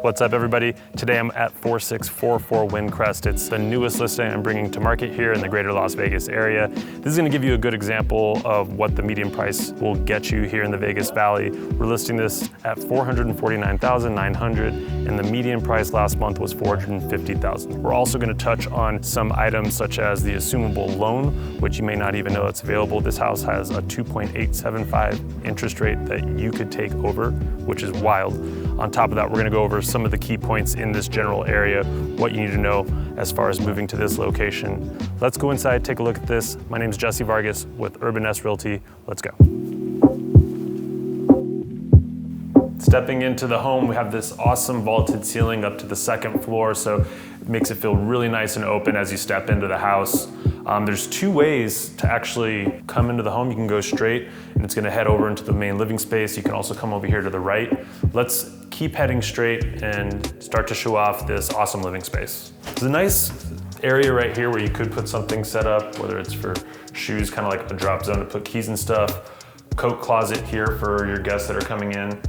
What's up, everybody? Today I'm at 4644 Wyncrest. It's the newest listing I'm bringing to market here in the greater Las Vegas area. This is going to give you a good example of what the median price will get you here in the Vegas Valley. We're listing this at $449,900, and the median price last month was $450,000. We're also going to touch on some items such as the Assumable Loan, which you may not even know that's available. This house has a 2.875 interest rate that you could take over, which is wild. On top of that, we're going to go over some of the key points in this general area, what you need to know as far as moving to this location. Let's go inside, take a look at this. My name is Jesse Vargas with Urban S Realty. Let's go. Stepping into the home, we have this awesome vaulted ceiling up to the second floor, so it makes it feel really nice and open as you step into the house. There's two ways to actually come into the home. You can go straight and it's gonna head over into the main living space. You can also come over here to the right. Let's keep heading straight and start to show off this awesome living space. There's a nice area right here where you could put something set up, whether it's for shoes, kind of like a drop zone to put keys and stuff. Coat closet here for your guests that are coming in.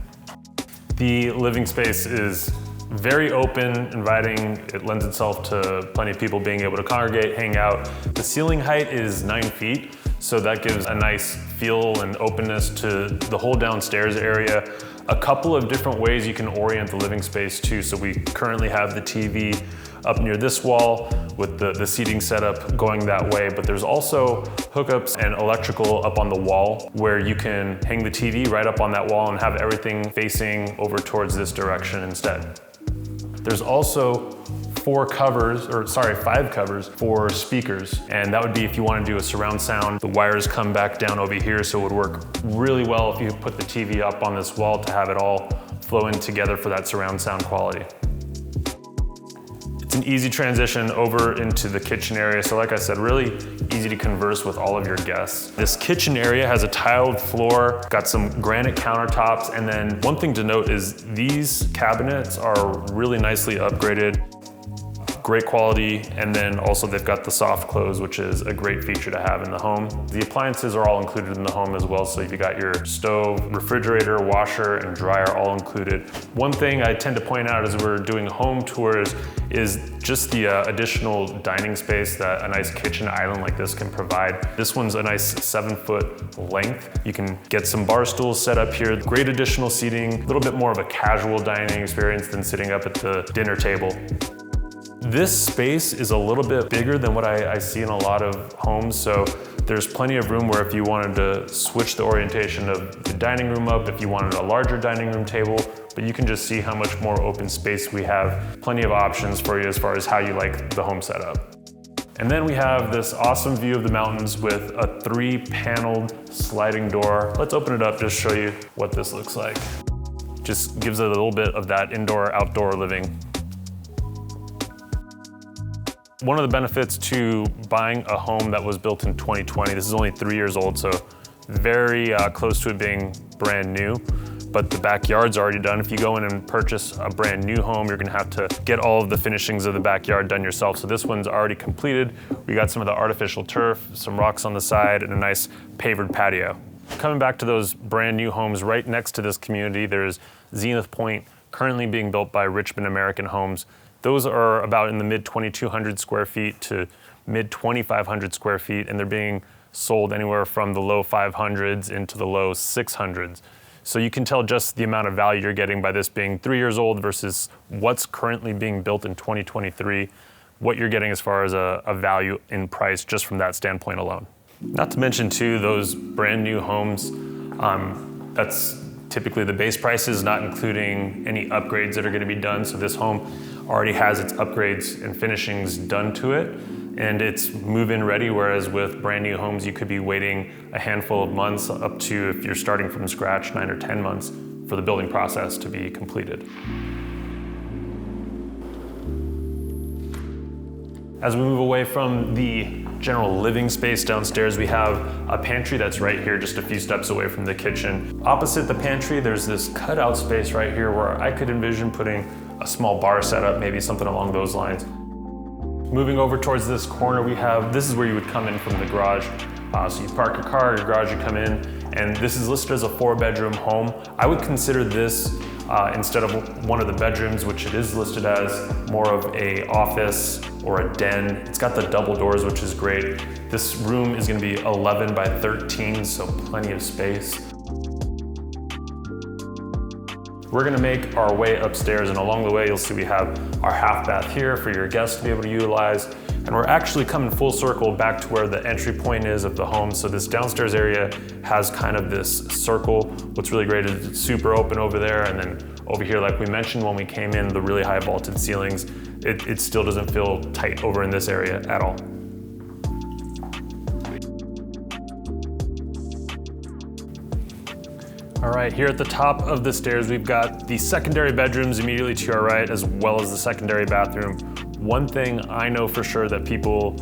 The living space is very open, inviting. It lends itself to plenty of people being able to congregate, hang out. The ceiling height is 9 feet, so that gives a nice feel and openness to the whole downstairs area. A couple of different ways you can orient the living space too. So we currently have the TV up near this wall with the seating setup going that way, but there's also hookups and electrical up on the wall where you can hang the TV right up on that wall and have everything facing over towards this direction instead. There's also 5 covers for speakers, and that would be if you want to do a surround sound. The wires come back down over here, so it would work really well if you put the TV up on this wall to have it all flow in together for that surround sound quality. It's an easy transition over into the kitchen area. So like I said, really easy to converse with all of your guests. This kitchen area has a tiled floor, got some granite countertops, and then one thing to note is these cabinets are really nicely upgraded. Great quality, and then also they've got the soft close, which is a great feature to have in the home. The appliances are all included in the home as well, so you got your stove, refrigerator, washer, and dryer all included. One thing I tend to point out as we're doing home tours is just the additional dining space that a nice kitchen island like this can provide. This one's a nice 7-foot length. You can get some bar stools set up here. Great additional seating, a little bit more of a casual dining experience than sitting up at the dinner table. This space is a little bit bigger than what I see in a lot of homes, so there's plenty of room where if you wanted to switch the orientation of the dining room up, if you wanted a larger dining room table, but you can just see how much more open space we have. Plenty of options for you as far as how you like the home setup. And then we have this awesome view of the mountains with a 3-paneled sliding door. Let's open it up, just show you what this looks like. Just gives it a little bit of that indoor-outdoor living. One of the benefits to buying a home that was built in 2020, this is only 3 years old, so very close to it being brand new, but the backyard's already done. If you go in and purchase a brand new home, you're gonna have to get all of the finishings of the backyard done yourself. So this one's already completed. We got some of the artificial turf, some rocks on the side, and a nice pavered patio. Coming back to those brand new homes, right next to this community, there's Zenith Point, currently being built by Richmond American Homes. Those are about in the mid 2,200 square feet to mid 2,500 square feet, and they're being sold anywhere from the low 500s into the low 600s. So you can tell just the amount of value you're getting by this being 3 years old versus what's currently being built in 2023, what you're getting as far as a value in price just from that standpoint alone. Not to mention too, those brand new homes, that's typically the base prices, not including any upgrades that are going to be done. So this home already has its upgrades and finishings done to it, and it's move-in ready, whereas with brand new homes, you could be waiting a handful of months up to, if you're starting from scratch, 9 or 10 months for the building process to be completed. As we move away from the general living space downstairs, we have a pantry that's right here, just a few steps away from the kitchen. Opposite the pantry, there's this cutout space right here where I could envision putting a small bar setup, maybe something along those lines. Moving over towards this corner, this is where you would come in from the garage. So you park your car, your garage, you come in, and this is listed as a 4-bedroom home. I would consider this instead of one of the bedrooms, which it is listed as more of a office or a den. It's got the double doors, which is great. This room is gonna be 11 by 13, so plenty of space. We're gonna make our way upstairs, and along the way, you'll see we have our half bath here for your guests to be able to utilize. And we're actually coming full circle back to where the entry point is of the home. So this downstairs area has kind of this circle. What's really great is it's super open over there. And then over here, like we mentioned when we came in, the really high vaulted ceilings, it still doesn't feel tight over in this area at all. All right, here at the top of the stairs, we've got the secondary bedrooms immediately to our right, as well as the secondary bathroom. One thing I know for sure that people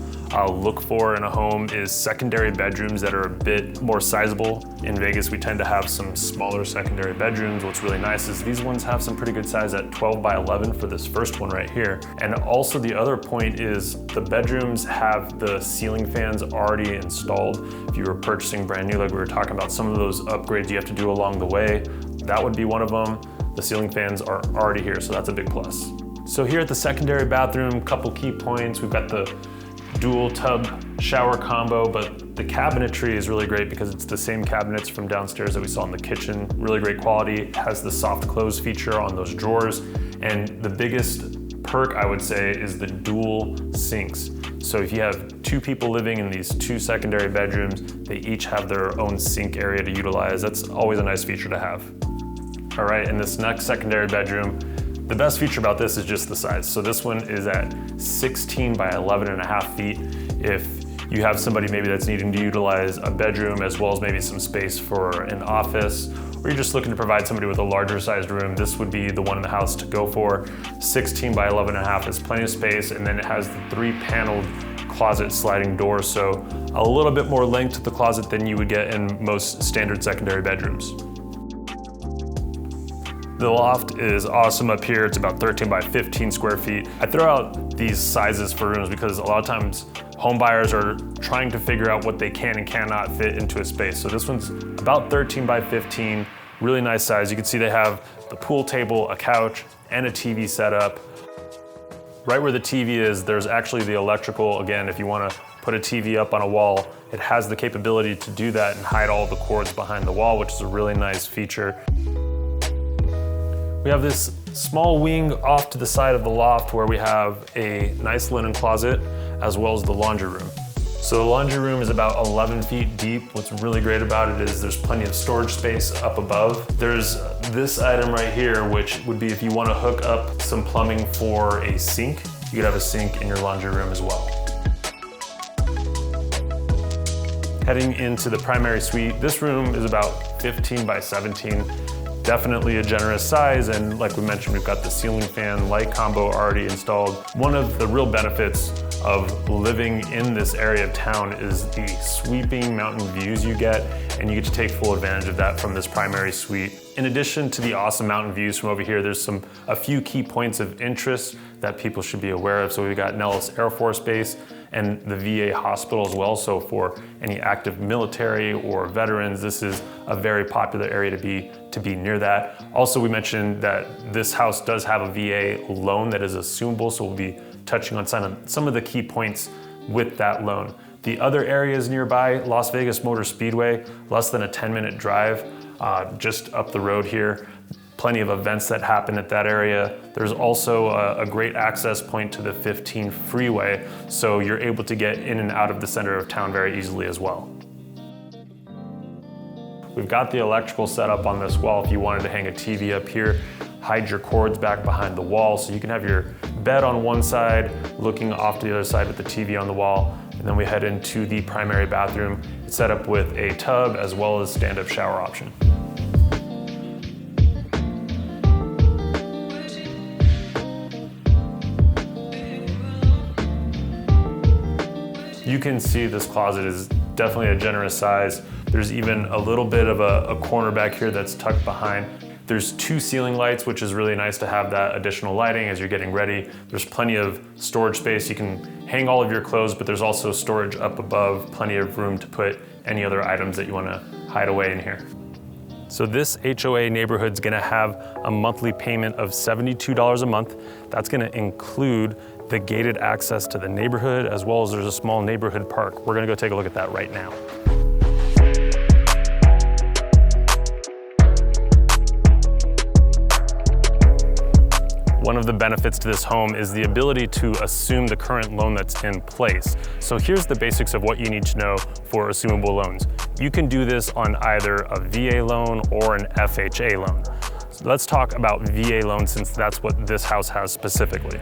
look for in a home is secondary bedrooms that are a bit more sizable. In Vegas, we tend to have some smaller secondary bedrooms. What's really nice is these ones have some pretty good size at 12 by 11 for this first one right here. And also the other point is the bedrooms have the ceiling fans already installed. If you were purchasing brand new, like we were talking about, some of those upgrades you have to do along the way, that would be one of them. The ceiling fans are already here, so that's a big plus. So here at the secondary bathroom, couple key points. We've got the dual tub shower combo, but the cabinetry is really great because it's the same cabinets from downstairs that we saw in the kitchen. Really great quality. It has the soft close feature on those drawers. And the biggest perk, I would say, is the dual sinks. So if you have two people living in these two secondary bedrooms, they each have their own sink area to utilize. That's always a nice feature to have. All right, in this next secondary bedroom, the best feature about this is just the size. So this one is at 16 by 11.5 feet. If you have somebody maybe that's needing to utilize a bedroom as well as maybe some space for an office, or you're just looking to provide somebody with a larger sized room, this would be the one in the house to go for. 16 by 11.5 is plenty of space, and then it has the 3-paneled closet sliding door, so a little bit more length to the closet than you would get in most standard secondary bedrooms. The loft is awesome up here. It's about 13 by 15 square feet. I throw out these sizes for rooms because a lot of times home buyers are trying to figure out what they can and cannot fit into a space. So this one's about 13 by 15, really nice size. You can see they have the pool table, a couch, and a TV setup. Right where the TV is, there's actually the electrical. Again, if you want to put a TV up on a wall, it has the capability to do that and hide all the cords behind the wall, which is a really nice feature. We have this small wing off to the side of the loft where we have a nice linen closet as well as the laundry room. So the laundry room is about 11 feet deep. What's really great about it is there's plenty of storage space up above. There's this item right here, which would be if you want to hook up some plumbing for a sink, you could have a sink in your laundry room as well. Heading into the primary suite, this room is about 15 by 17. Definitely a generous size, and like we mentioned, we've got the ceiling fan light combo already installed. One of the real benefits of living in this area of town is the sweeping mountain views you get, and you get to take full advantage of that from this primary suite. In addition to the awesome mountain views from over here, there's a few key points of interest that people should be aware of. So we've got Nellis Air Force Base and the VA hospital as well. So for any active military or veterans, this is a very popular area to be near that. Also, we mentioned that this house does have a VA loan that is assumable, so we'll be touching on some of the key points with that loan. The other areas nearby, Las Vegas Motor Speedway, less than a 10-minute drive, just up the road here. Plenty of events that happen at that area. There's also a great access point to the 15 freeway, so you're able to get in and out of the center of town very easily as well. We've got the electrical set up on this wall if you wanted to hang a TV up here, hide your cords back behind the wall, so you can have your bed on one side, looking off to the other side with the TV on the wall. And then we head into the primary bathroom. It's set up with a tub as well as stand-up shower option. You can see this closet is definitely a generous size. There's even a little bit of a corner back here that's tucked behind. There's 2 ceiling lights, which is really nice to have that additional lighting as you're getting ready. There's plenty of storage space. You can hang all of your clothes, but there's also storage up above, plenty of room to put any other items that you want to hide away in here. So this HOA neighborhood's gonna have a monthly payment of $72 a month. That's gonna include the gated access to the neighborhood, as well as there's a small neighborhood park. We're gonna go take a look at that right now. One of the benefits to this home is the ability to assume the current loan that's in place. So here's the basics of what you need to know for assumable loans. You can do this on either a VA loan or an FHA loan. So let's talk about VA loan, since that's what this house has specifically.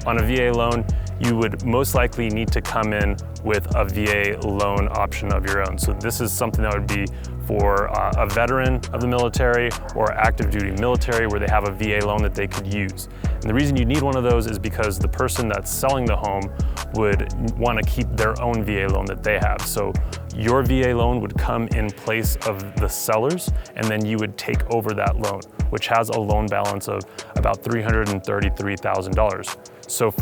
On a VA loan, you would most likely need to come in with a VA loan option of your own. So this is something that would be for a veteran of the military or active duty military where they have a VA loan that they could use. And the reason you need one of those is because the person that's selling the home would want to keep their own VA loan that they have. So your VA loan would come in place of the seller's, and then you would take over that loan, which has a loan balance of about $333,000. So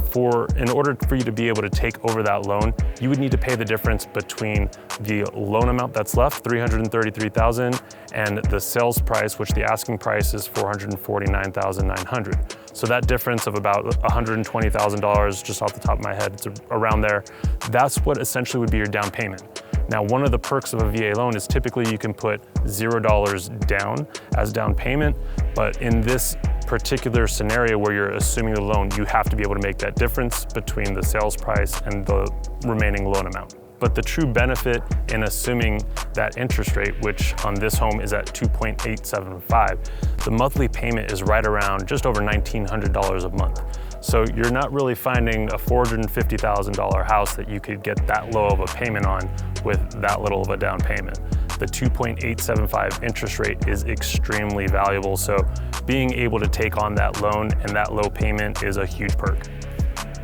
in order for you to be able to take over that loan, you would need to pay the difference between the loan amount that's left, $333,000, and the sales price, which the asking price is $449,900. So that difference of about $120,000, just off the top of my head, it's around there, that's what essentially would be your down payment. Now, one of the perks of a VA loan is typically you can put $0 down as down payment, but in this particular scenario where you're assuming the loan, you have to be able to make that difference between the sales price and the remaining loan amount. But the true benefit in assuming that interest rate, which on this home is at 2.875, the monthly payment is right around just over $1,900 a month. So you're not really finding a $450,000 house that you could get that low of a payment on with that little of a down payment. The 2.875 interest rate is extremely valuable, so being able to take on that loan and that low payment is a huge perk.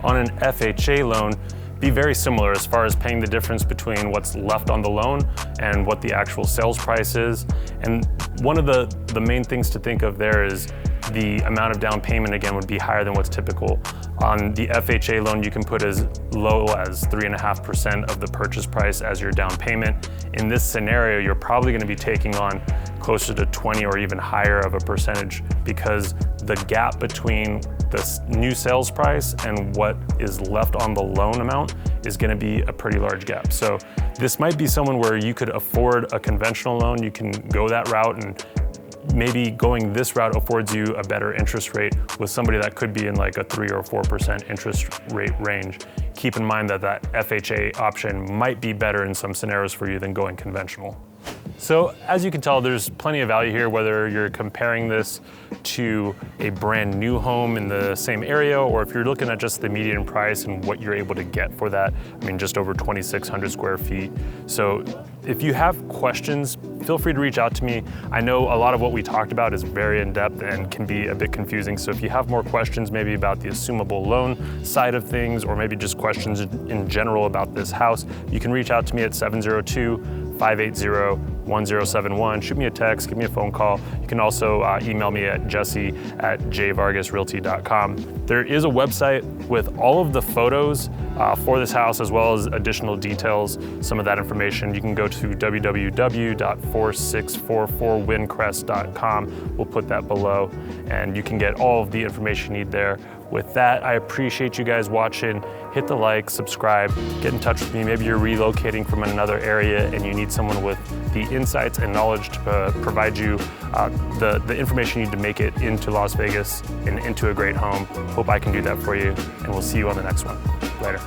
On an FHA loan, be very similar as far as paying the difference between what's left on the loan and what the actual sales price is. And one of the main things to think of there is the amount of down payment, again, would be higher than what's typical. On the FHA loan, you can put as low as 3.5% of the purchase price as your down payment. In this scenario, you're probably gonna be taking on closer to 20 or even higher of a percentage, because the gap between the new sales price and what is left on the loan amount is gonna be a pretty large gap. So this might be someone where you could afford a conventional loan, you can go that route, and maybe going this route affords you a better interest rate with somebody that could be in like a 3 or 4% interest rate range. Keep in mind that that FHA option might be better in some scenarios for you than going conventional. So as you can tell, there's plenty of value here, whether you're comparing this to a brand new home in the same area, or if you're looking at just the median price and what you're able to get for that. I mean, just over 2,600 square feet. So if you have questions, feel free to reach out to me. I know a lot of what we talked about is very in-depth and can be a bit confusing. So if you have more questions, maybe about the assumable loan side of things, or maybe just questions in general about this house, you can reach out to me at 702-580-1071. Shoot me a text, give me a phone call. You can also email me at jesse@jvargasrealty.com. There is a website with all of the photos for this house, as well as additional details, some of that information. You can go to www.4644wyncrest.com. We'll put that below, and you can get all of the information you need there. With that, I appreciate you guys watching. Hit the like, subscribe, get in touch with me. Maybe you're relocating from another area and you need someone with the insights and knowledge to provide you the information you need to make it into Las Vegas and into a great home. Hope I can do that for you, and we'll see you on the next one. Later.